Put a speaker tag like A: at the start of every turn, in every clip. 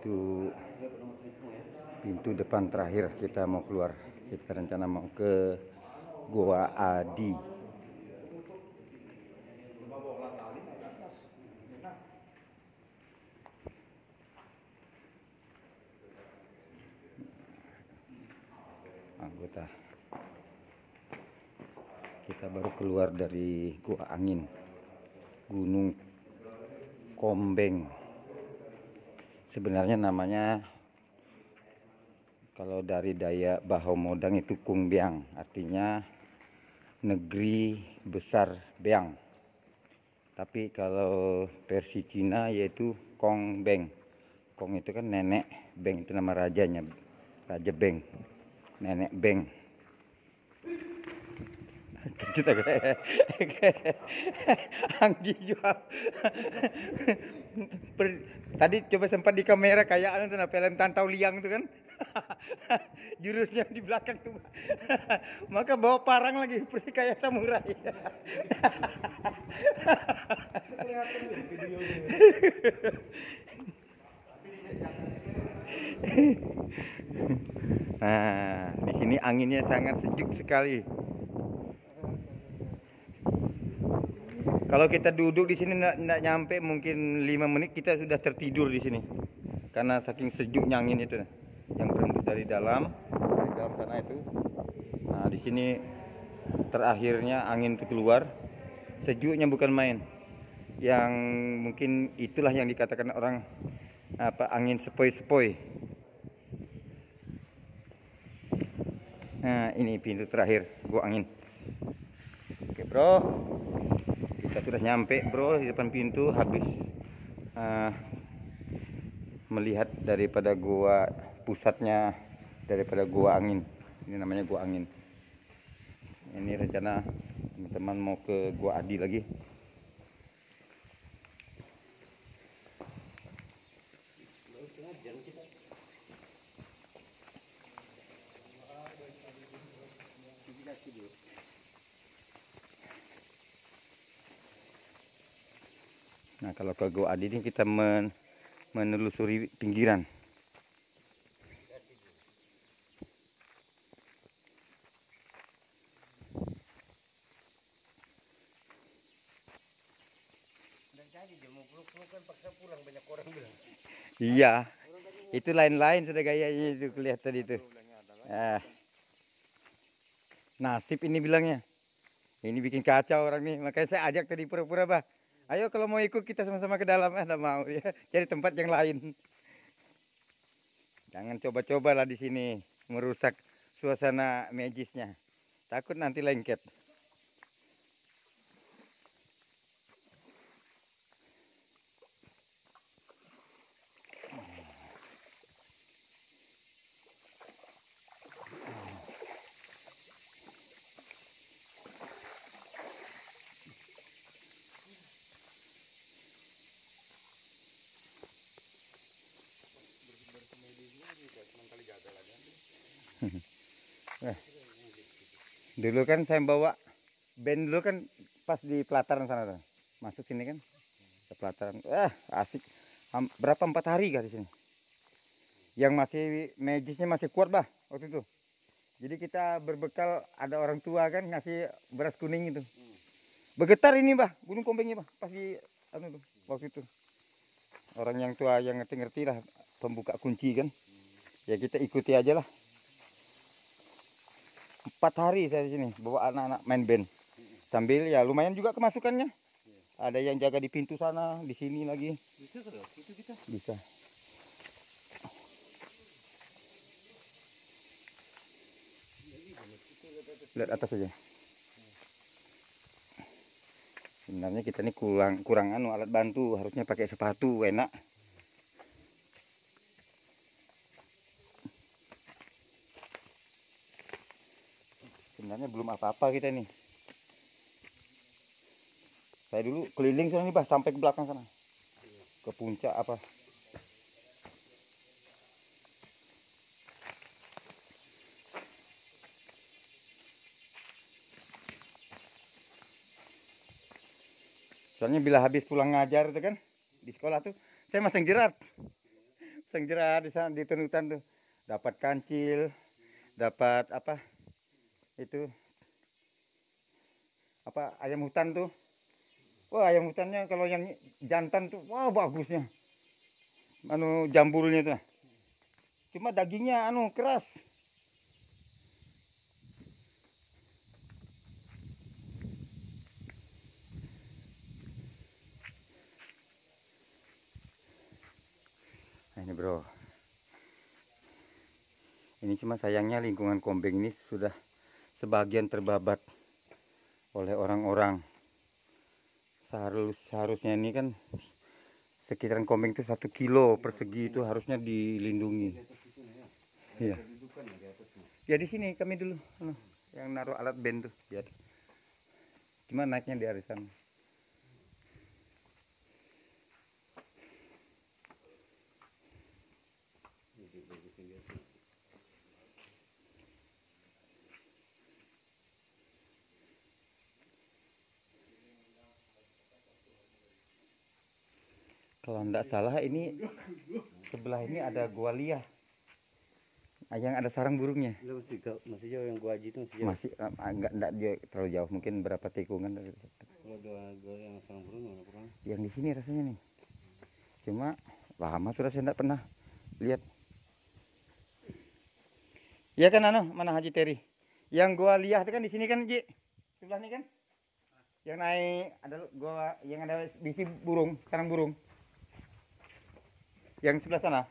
A: Itu pintu depan terakhir kita mau keluar. Kita rencana mau ke Goa Adi. Anggota kita baru keluar dari Gua Angin, Gunung Kombeng. Sebenarnya namanya kalau dari Dayak Bahomodang itu Kungbiang, artinya negeri besar Beang. Tapi kalau versi Cina yaitu Kongbeng. Kong itu kan nenek, Beng itu nama rajanya, Raja Beng, nenek Beng. Kita Anggi jual. Tadi coba sempat di kamera kayak anu tuh film Tantau Liang itu kan. Jurusnya di belakang tuh. Maka bawa parang lagi seperti kayak samurai. Nah, di sini anginnya sangat sejuk sekali. Kalau kita duduk di sini nggak nyampe mungkin 5 menit kita sudah tertidur di sini. Karena saking sejuknya angin itu yang berembus dari dalam sana itu. Nah, di sini terakhirnya angin itu keluar. Sejuknya bukan main. Yang mungkin itulah yang dikatakan orang apa angin sepoi-sepoi. Nah, ini pintu terakhir Gua Angin. Oke, Bro. Kita sudah nyampe, Bro, di depan pintu habis melihat daripada gua pusatnya daripada Gua Angin. Ini namanya Gua Angin. Ini rencana teman-teman mau ke Gua Adi lagi. Nah, kalau ke Gua Adi ini kita menelusuri pinggiran. Iya, itu lain-lain sudah gayanya itu kelihatan itu. Nasib ini bilangnya. Ini bikin kacau orang nih, makanya saya ajak tadi pura-pura, Bah. Ayo kalau mau ikut kita sama-sama ke dalam, enggak mau ya. Cari tempat yang lain. Jangan coba-coba lah di sini merusak suasana magisnya. Takut nanti lengket. Dulu kan saya bawa band dulu kan pas di pelataran sana tuh. Masuk sini kan ke pelataran. Asik. Berapa 4 hari kah di sini? Yang masih magisnya masih kuat, Bah, waktu itu. Jadi kita berbekal ada orang tua kan ngasih beras kuning itu. Bergetar ini, Bah, Gunung Kombengnya, Bah, pas di anu tuh waktu itu. Orang yang tua yang ngerti-ngerti lah pembuka kunci kan. Ya kita ikuti aja lah. 4 hari saya di sini bawa anak-anak main band. Sambil ya lumayan juga kemasukannya. Ada yang jaga di pintu sana, di sini lagi. Bisa kalau itu kita. Bisa. Lihat atas aja. Sebenarnya kita ini kurang anu alat bantu, harusnya pakai sepatu enak. Sebenarnya belum apa-apa kita nih. Saya dulu keliling sana nih, Bah, sampai ke belakang sana. Ke puncak apa. Soalnya bila habis pulang ngajar itu kan di sekolah tuh saya masang jerat. Sengjerah di sana di hutan tuh. Dapat kancil, dapat apa? Itu apa ayam hutan tuh. Wah, ayam hutannya kalau yang jantan tuh wah bagusnya. Anu jambulnya tuh. Cuma dagingnya anu keras. Nah, ini bro. Ini cuma sayangnya lingkungan Kombeng ini sudah sebagian terbabat oleh orang-orang. Seharusnya ini kan sekitaran Kombeng itu 1 kilo persegi itu harusnya dilindungi. Iya. Ya di sini kami dulu, yang naruh alat band tuh, biar. Cuma naiknya di arisan. Kalau tidak salah ini sebelah ini ada gua liah. Yang ada sarang burungnya.
B: Masih jauh yang gua haji itu masih jauh.
A: Masih enggak terlalu jauh, mungkin berapa tikungan dari.
B: Kalau gua yang sarang burung mana kurang?
A: Yang di sini rasanya nih. Cuma lama sudah saya tidak pernah lihat. Iya kan mana Haji Teri? Yang gua lihat itu kan di sini kan, Ji. Sebelah ini kan? Yang naik ada gua yang ada bisi burung, sarang burung. Yang sebelah sana.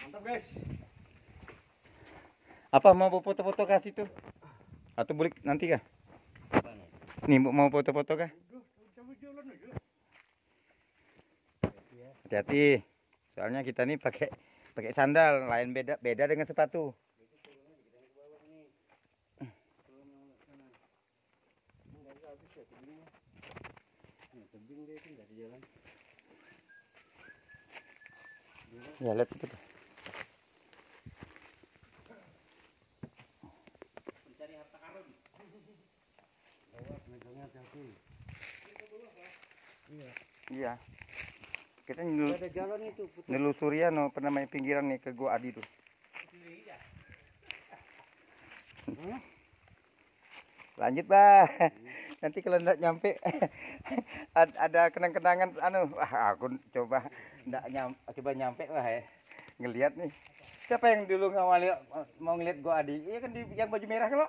B: Mantap, guys.
A: Apa mau foto-foto kasih tuh? Atau boleh nanti kah? Nih mau foto-foto kah? Hati-hati. Soalnya kita nih pakai sandal, lain beda dengan sepatu. Ya lihat itu tuh.
B: Mencari harta karun.
A: Iya. Kita
B: Ada jalan itu.
A: nelusuri pernah main pinggiran nih ke Gua Adi tuh. Lanjut, Bah. Nanti kalau enggak nyampe ada kenang-kenangan wah aku coba nyampe lah ya. Ngelihat nih. Siapa yang dulu mau ngeliat Gua Adi? Iya kan yang baju merah kalau.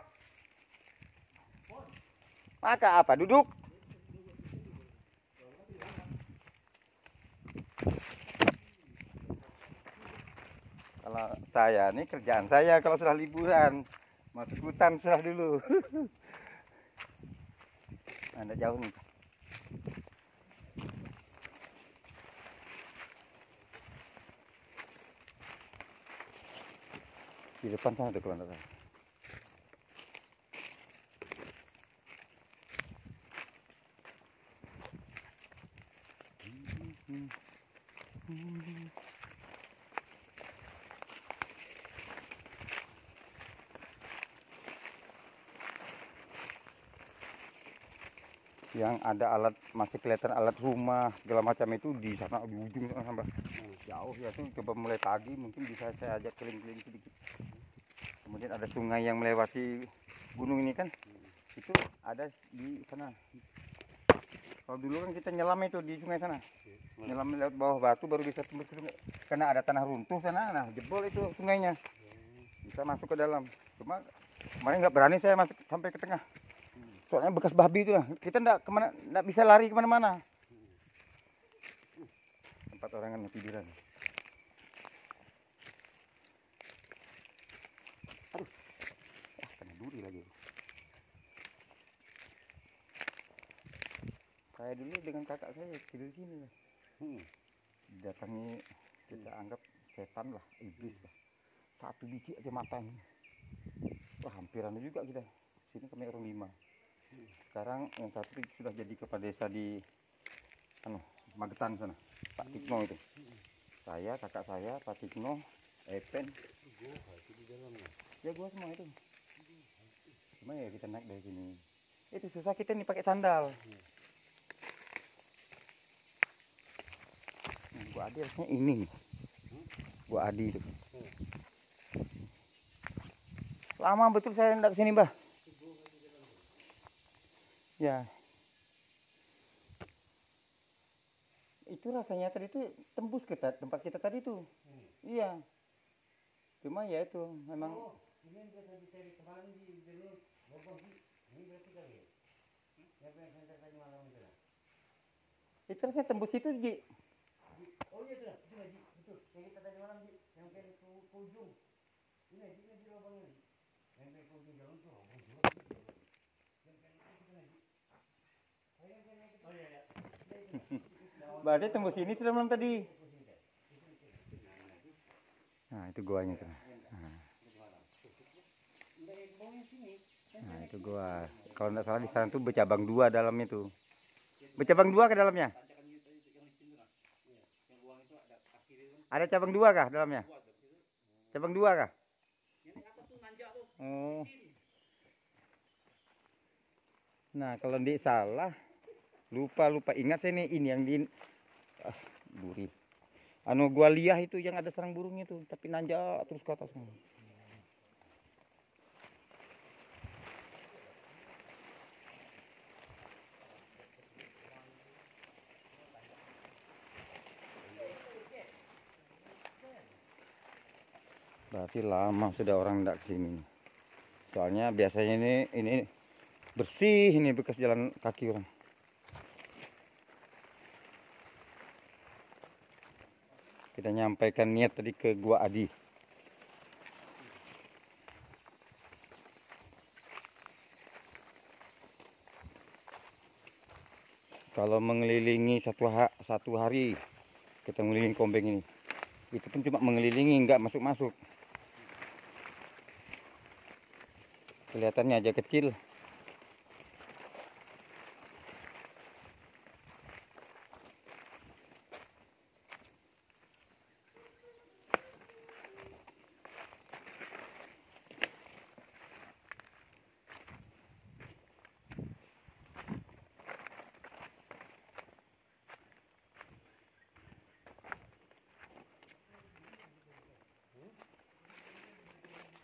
A: Maka apa? Duduk. Kalau saya nih kerjaan saya kalau sudah liburan masuk hutan sudah dulu. Anda jauh nih. Di depan sana ada keluar. Yang ada alat, masih kelihatan alat rumah segala macam itu di sana di ujung sana jauh ya tuh. Coba mulai pagi mungkin bisa saya ajak keliling-keliling sedikit. Kemudian ada sungai yang melewati gunung ini kan, itu ada di sana. Kalau dulu kan kita nyelam itu di sungai sana, nyelam lewat bawah batu baru bisa tembus ke sungai, karena ada tanah runtuh sana. Nah jebol itu sungainya, bisa masuk ke dalam. Cuma kemarin nggak berani saya masuk sampai ke tengah. Soalnya bekas babi itu lah. Kita enggak bisa lari kemana-mana. Tempat orang kan tiduran. Aduh, kena duri lagi. Saya dulu dengan kakak saya tidur sini. Datangi, kita anggap setan lah, iblis lah. 1 biji aja matanya. Wah, hampiran juga kita. Sini kami orang 5. Sekarang yang satu sudah jadi kepala desa di Magetan sana, Pak Tikno itu. Saya, kakak saya, Pak Tikno, Epen. Ya gua semua itu. Cuma ya kita naik dari sini. Itu susah kita nih pakai sandal. Nah, gua Adi harusnya ini nih. Gua Adi itu. Lama betul saya hendak kesini, Bah. Ya. Itu rasanya tadi itu tembus ke tempat kita tadi tuh. Iya. Cuma ya itu memang.
B: Ini yang tadi cari kemarin di jalur lubang ini berarti kali ya? Yang center tadi malam itu lah.
A: Itu rasanya tembus itu, Ji.
B: Oh iya itu Ji, betul. Yang kita tadi malam Ji, yang ke ujung. Ini di lubang ini. Yang ke ujung jalan tuh lubang juga. Oh iya.
A: Berarti tembus ini sudah belum tadi? Nah, itu guanya tuh. Nah, itu gua. Kalau nggak salah di sana tuh bercabang 2 dalamnya tuh. Bercabang 2 ke dalamnya? Ada cabang 2 kah dalamnya? Cabang 2 kah? Oh. Nah, kalau di salah lupa ingat saya nih ini yang di buri. Anu gua liah itu yang ada sarang burungnya tuh, tapi nanjak terus ke atas. Berarti lama sudah orang ndak kesini. Soalnya biasanya ini bersih, ini bekas jalan kaki orang. Kita nyampaikan niat tadi ke Gua Adi. Kalau mengelilingi satu hari, kita mengelilingi Kombeng ini. Itu pun cuma mengelilingi, nggak masuk-masuk. Kelihatannya aja kecil.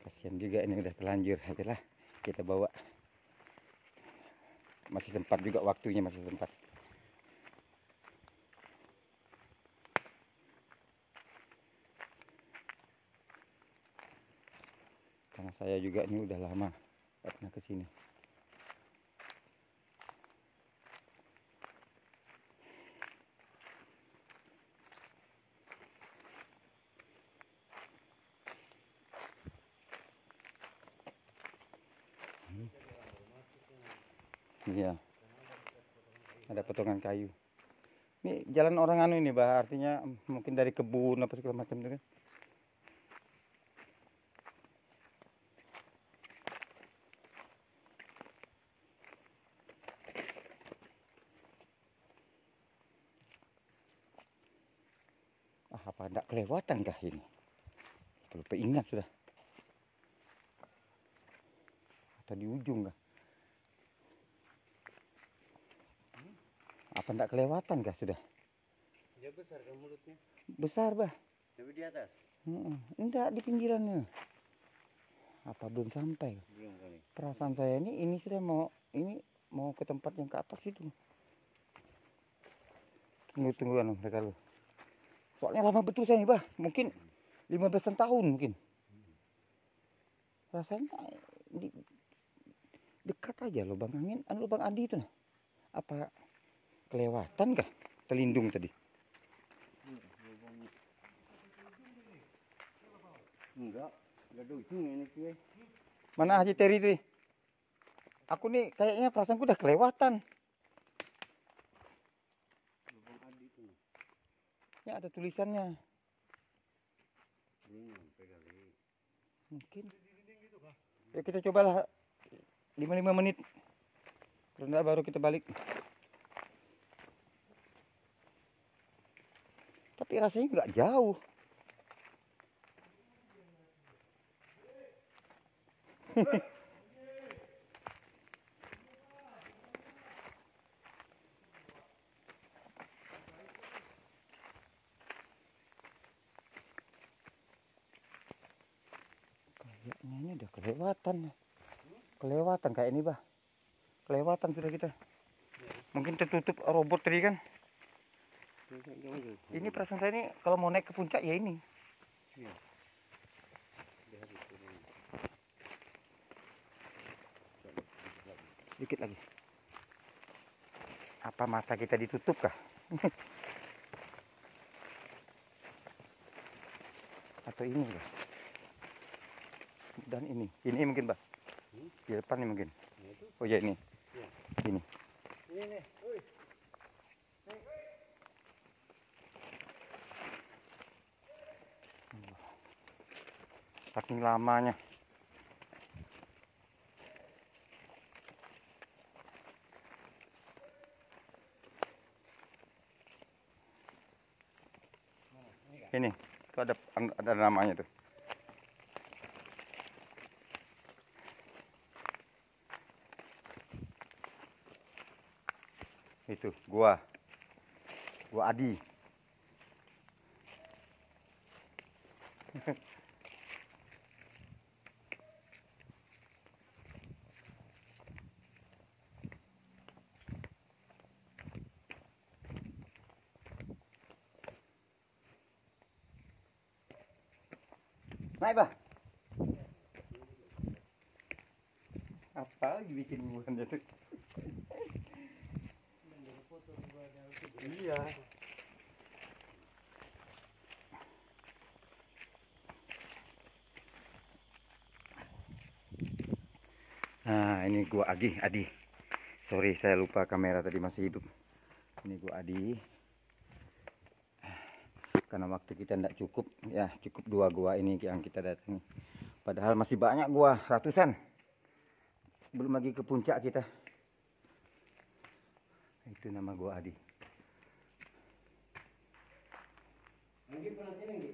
A: Kasihan juga ini udah terlanjur, ajalah kita bawa. Masih sempat juga waktunya, masih sempat. Karena saya juga ini udah lama pernah ke sini. Iya. Ada potongan kayu. Ini jalan orang anu ini, Bah, artinya mungkin dari kebun apa segala macam itu kan. Apa enggak kelewatan kah ini? Lupa ingat sudah. Atau di ujung kah? Apa enggak kelewatan kah sudah?
B: Dia besar kan mulutnya?
A: Besar, Bah.
B: Tapi di atas?
A: Enggak, di pinggirannya. Apa belum sampai?
B: Belum kali.
A: Perasaan saya ini sudah mau ke tempat yang ke atas itu. Tunggu anu mereka lu. Soalnya lama betul saya nih, Bah. Mungkin 15 tahun mungkin. Rasanya dekat aja lubang angin, lubang Adi itu nah. Apa kelewatan kah? Terlindung tadi.
B: Enggak ada ujung ini sih.
A: Mana Haji Teri itu? Aku nih kayaknya perasaanku udah kelewatan.
B: Lubang Adi itu.
A: Ya ada tulisannya.
B: Ini nyampe kali.
A: Mungkin. Ya kita cobalah 5 menit. Kalau enggak baru kita balik. Tapi rasanya nggak jauh. ini udah kelewatan. Kelewatan kayak ini, Bah. Kelewatan sudah kita. Mungkin tertutup robot tadi kan. Ini perasaan saya ini kalau mau naik ke puncak ya ini. Dikit lagi. Apa mata kita ditutup kah? Atau ini, Bah? Dan ini mungkin, Bah. Di depan ini mungkin. Oh ya ini. Ini.
B: Ini.
A: Saking lamanya. Ini, tuh ada namanya tuh. Itu gua Adi. Naik, Bah. Apa lagi bikin buahnya tuh? Iya. Nah, ini gua Adi. Sorry, saya lupa kamera tadi masih hidup. Ini gua Adi. Karena waktu kita tidak cukup, ya cukup 2 gua ini yang kita datangi. Padahal masih banyak gua, ratusan. Belum lagi ke puncak kita. Itu nama gua Adi.
B: Anggi pernah sini, Anggi?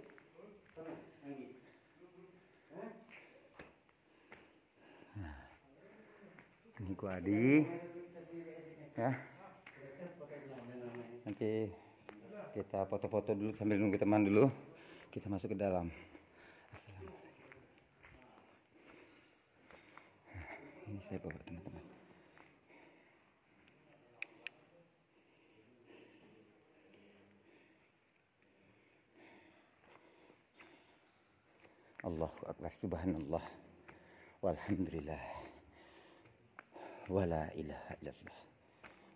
B: Pernah, Anggi? Hah?
A: Ini gua Adi. Ya. Nanti kita foto-foto dulu sambil nunggu teman dulu. Kita masuk ke dalam. Ini saya bawa teman-teman. Allahu Akbar, subhanallah, walhamdulillah, wala ilaha illallah,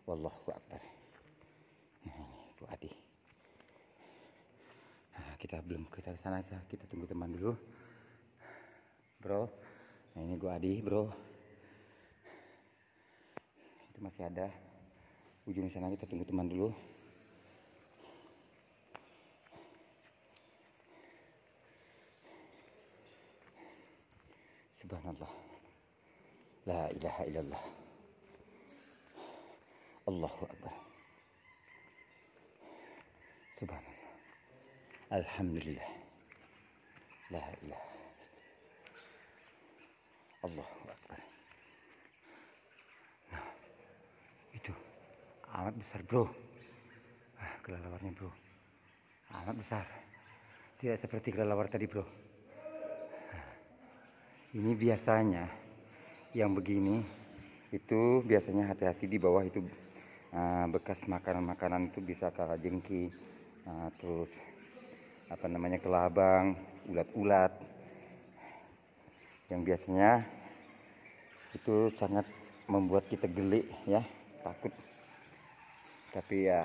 A: wallahu akbar. Nah, ini Bu Adi. Nah, kita belum ke sana, kita tunggu teman dulu, bro. Nah, ini Bu Adi, bro. Itu masih ada ujung sana, kita tunggu teman dulu. Subhanallah, la ilaha illallah, Allahu akbar, subhanallah, alhamdulillah, la ilaha, Allahu akbar. Nah, itu amat besar, bro. Kelelawarnya, bro, amat besar. Tidak seperti kelelawar tadi, bro. Ini biasanya yang begini itu biasanya hati-hati di bawah itu, bekas makanan-makanan itu bisa kalajengking, terus apa namanya kelabang, ulat-ulat yang biasanya itu sangat membuat kita geli, ya, takut. Tapi ya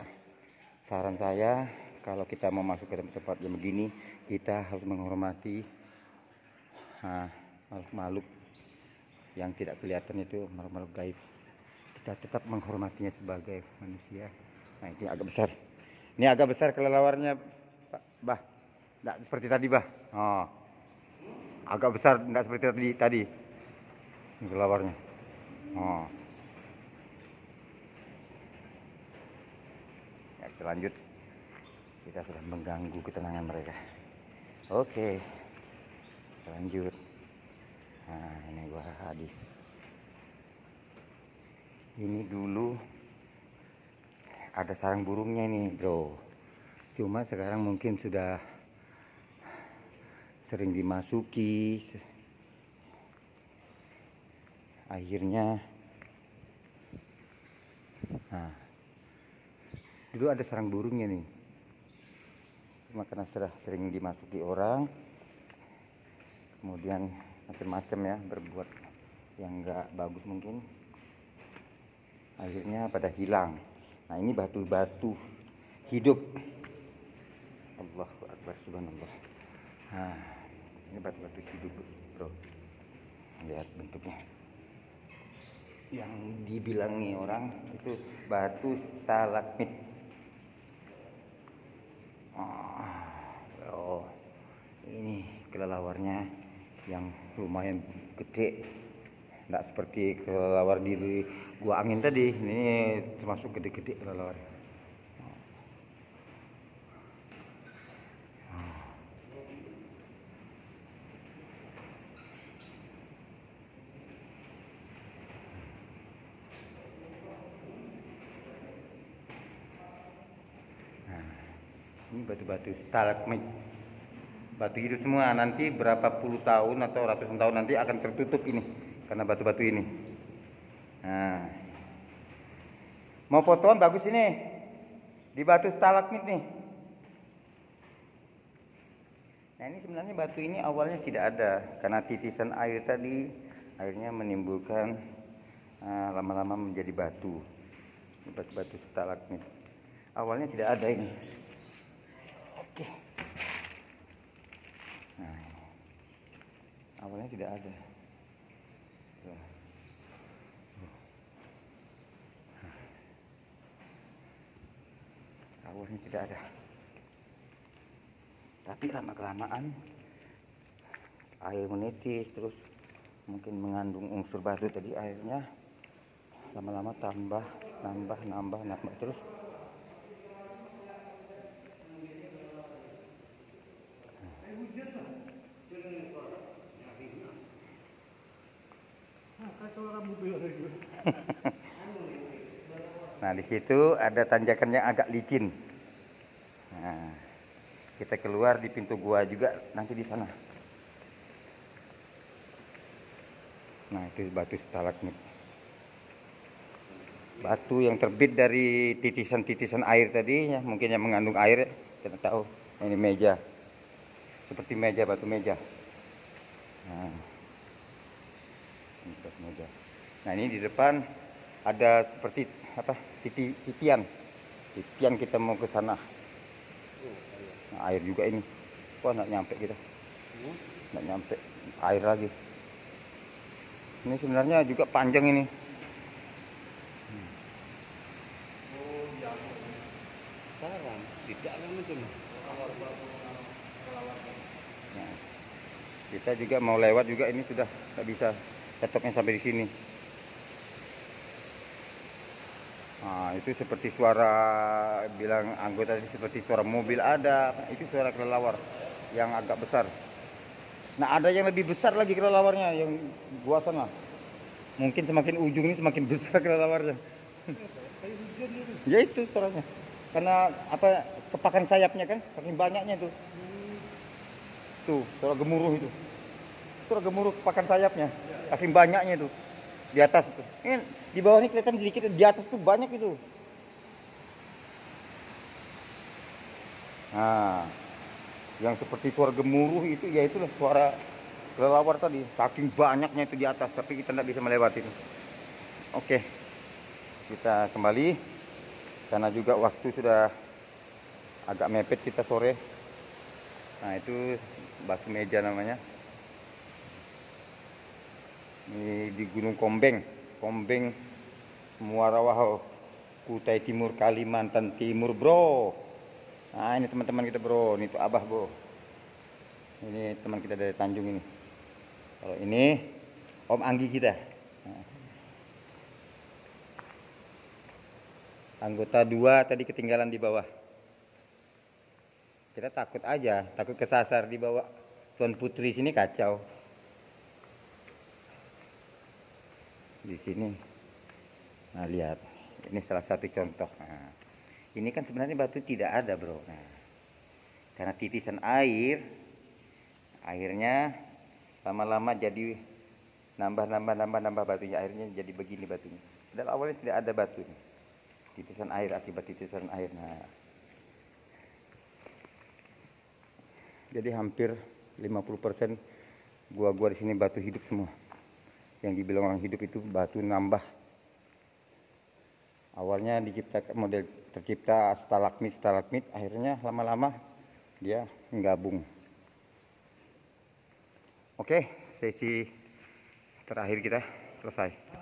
A: saran saya, kalau kita mau masuk ke tempat yang begini, kita harus menghormati makhluk-makhluk yang tidak kelihatan, itu makhluk-makhluk gaib. Kita tetap menghormatinya sebagai manusia. Nah, ini agak besar. Ini agak besar kelelawarnya, Pak, Bah. Tidak seperti tadi, Bah. Oh. Agak besar, tidak seperti tadi. Ini kelelawarnya. Oh. Ya, kita lanjut. Kita sudah mengganggu ketenangan mereka. Oke. Kita lanjut. Nah, ini gua Adi. Ini dulu ada sarang burungnya ini, bro. Cuma sekarang mungkin sudah sering dimasuki. akhirnya, nah, dulu ada sarang burungnya nih. Cuma karena sudah sering dimasuki orang, kemudian macam-macam ya, berbuat yang enggak bagus mungkin, akhirnya pada hilang. Nah, ini batu-batu hidup. Allahu Akbar, subhanallah. Nah, ini batu-batu hidup, bro. Lihat bentuknya. Yang dibilangi orang itu batu stalagmit. Oh, ini kelelawarnya yang lumayan gede. Nggak seperti kelelawar di gua angin tadi. Ini termasuk gede-gede kelelawar. Ini batu-batu stalagmit. Batu hidup semua, nanti berapa puluh tahun atau ratusan tahun nanti akan tertutup ini karena batu-batu ini. Nah, mau fotoan bagus ini di batu stalagmit nih. Nah, ini sebenarnya batu ini awalnya tidak ada karena titisan air tadi akhirnya menimbulkan lama-lama menjadi batu. Batu-batu stalagmit. Awalnya tidak ada ini. Oke. Nah, awalnya tidak ada. Awalnya tidak ada. Tapi lama-kelamaan air menitis, terus mungkin mengandung unsur batu tadi, airnya lama-lama nambah terus. Nah, di situ ada tanjakan yang agak licin. Nah, kita keluar di pintu gua juga nanti di sana. Nah, itu batu stalagmit. Batu yang terbit dari titisan-titisan air tadi, ya, mungkin yang mengandung air, tidak tahu. Ini meja, seperti meja, batu meja. Nah, ini batu meja. Nah, ini di depan ada seperti apa? Titian kita mau ke sana. Nah, air juga ini. Wah, nggak nyampe kita. Nggak nyampe. Air lagi. Ini sebenarnya juga panjang ini. Nah, kita juga mau lewat juga ini sudah nggak bisa, ketoknya sampai di sini. Nah, itu seperti suara, bilang anggota tadi seperti suara mobil ada. Itu suara kelelawar yang agak besar. Nah, ada yang lebih besar lagi kelelawarnya yang gua sana. Mungkin semakin ujung ini semakin besar kelelawarnya. Ya itu suaranya. Karena apa, kepakan sayapnya kan, saking banyaknya tuh. Tuh, suara gemuruh itu. Suara gemuruh kepakan sayapnya, saking banyaknya itu. Di atas itu. Ini di bawah ini kelihatan sedikit, di atas tuh banyak itu. Nah, yang seperti suara gemuruh itu, ya itulah suara kelelawar tadi. Saking banyaknya itu di atas, tapi kita tidak bisa melewati itu. Oke, kita kembali karena juga waktu sudah agak mepet, kita sore. Nah, itu batu meja namanya. Ini di Gunung Kombeng, Muara Wahau, Kutai Timur, Kalimantan Timur, bro. Nah, ini teman-teman kita, bro. Ini tuh Abah, bro. Ini teman kita dari Tanjung ini. Kalau ini Om Anggi kita. Nah. Anggota 2 tadi ketinggalan di bawah. Kita takut aja, takut kesasar di bawah. Tuan Putri sini kacau. Di sini. Nah, lihat. Ini salah satu contoh. Nah, ini kan sebenarnya batu tidak ada, bro. Nah, karena titisan air, akhirnya lama-lama jadi nambah batunya, akhirnya jadi begini batunya. Padahal awalnya tidak ada batu nih. Titisan air, akibat titisan air. Nah, jadi hampir 50% gua-gua di sini batu hidup semua. Yang dibilang orang hidup itu batu nambah. Awalnya diciptakan model tercipta stalagmit, akhirnya lama-lama dia menggabung. Oke, sesi terakhir kita selesai.